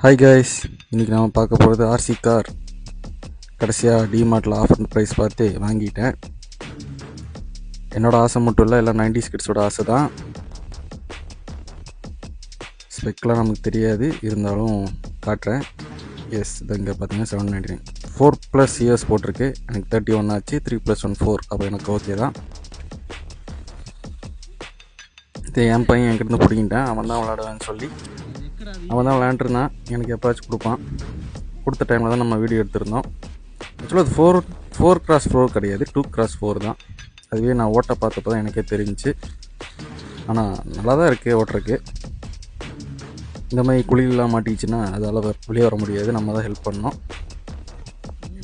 Hi guys, இன்றைக்கி நம்ம பார்க்க போகிறது ஆர்சி கார். கடைசியாக டிமார்ட்டில் ஆஃபர் ப்ரைஸ் பார்த்து வாங்கிட்டேன். என்னோடய ஆசை மட்டும் இல்லை, எல்லாம் 90s கிட்ஸோட ஆசை தான். ஸ்பெக்கெலாம் நமக்கு தெரியாது, இருந்தாலும் காட்டுறேன். எஸ், இது இங்கே பார்த்தீங்கன்னா 799. 4+ இயர்ஸ் போட்டிருக்கு. எனக்கு 31 ஆச்சு. 3+1 4. அப்போ எனக்கு ஓகே தான். இது என் பையன் என்கிட்ட பிடிக்கிட்டேன். அவன் தான் விளாடுவேன்னு சொல்லி அவன் தான் விளையாண்டுருந்தான். எனக்கு எப்போச்சும் கொடுப்பான். கொடுத்த டைமில் தான் நம்ம வீடியோ எடுத்திருந்தோம். ஆக்சுவலாக அது 4x4 கிடையாது, 2x4 தான். அதுவே நான் ஓட்ட பார்த்தப்போ தான் எனக்கே தெரிஞ்சிச்சு. ஆனால் நல்லா தான் இருக்குது ஓட்டுறதுக்கு. இந்த மாதிரி குழியெல்லாம் மாட்டிக்கிச்சுன்னா அதால் வெளியே வர முடியாது, நம்ம தான் ஹெல்ப் பண்ணோம்.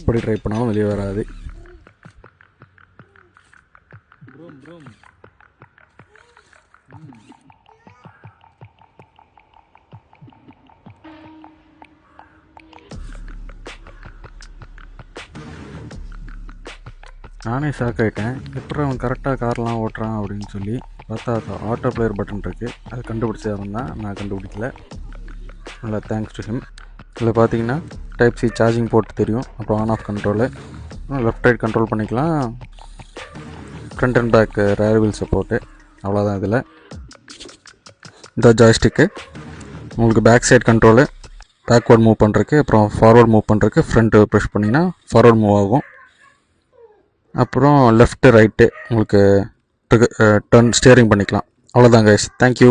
எப்படி ட்ரை பண்ணாலும் வெளியே வராது. நானே ஷாக் ஆகிட்டேன், எப்படி அவன் கரெக்டாக கார்லாம் ஓட்டுறான் அப்படின்னு சொல்லி. பார்த்தா அது ஆட்டோ பிளேயர் பட்டன் இருக்குது, அது கண்டுபிடிச்சது அவன் தான், நான் கண்டுபிடிக்கல. நல்லா தேங்க்ஸ் டு ஹிம். இதில் பார்த்தீங்கன்னா டைப் சி சார்ஜிங் போர்ட் தெரியும், அப்புறம் on off control, left right control பண்ணிக்கலாம். Front and back rear wheel support, அவ்வளோதான். இதில் இந்த ஜாய்ஸ்டிக்கு உங்களுக்கு back side control, backward move பண்ணுறதுக்கு, அப்புறம் ஃபார்வர்ட் மூவ் பண்ணுறதுக்கு ஃப்ரண்ட்டு ப்ரெஷ் பண்ணிங்கன்னா ஃபார்வர்ட் மூவ் ஆகும். அப்புறம் லெஃப்ட்டு ரைட்டு உங்களுக்கு டர்ன் ஸ்டியரிங் பண்ணிக்கலாம். அவ்வளோதான் கைஸ், தேங்க்யூ.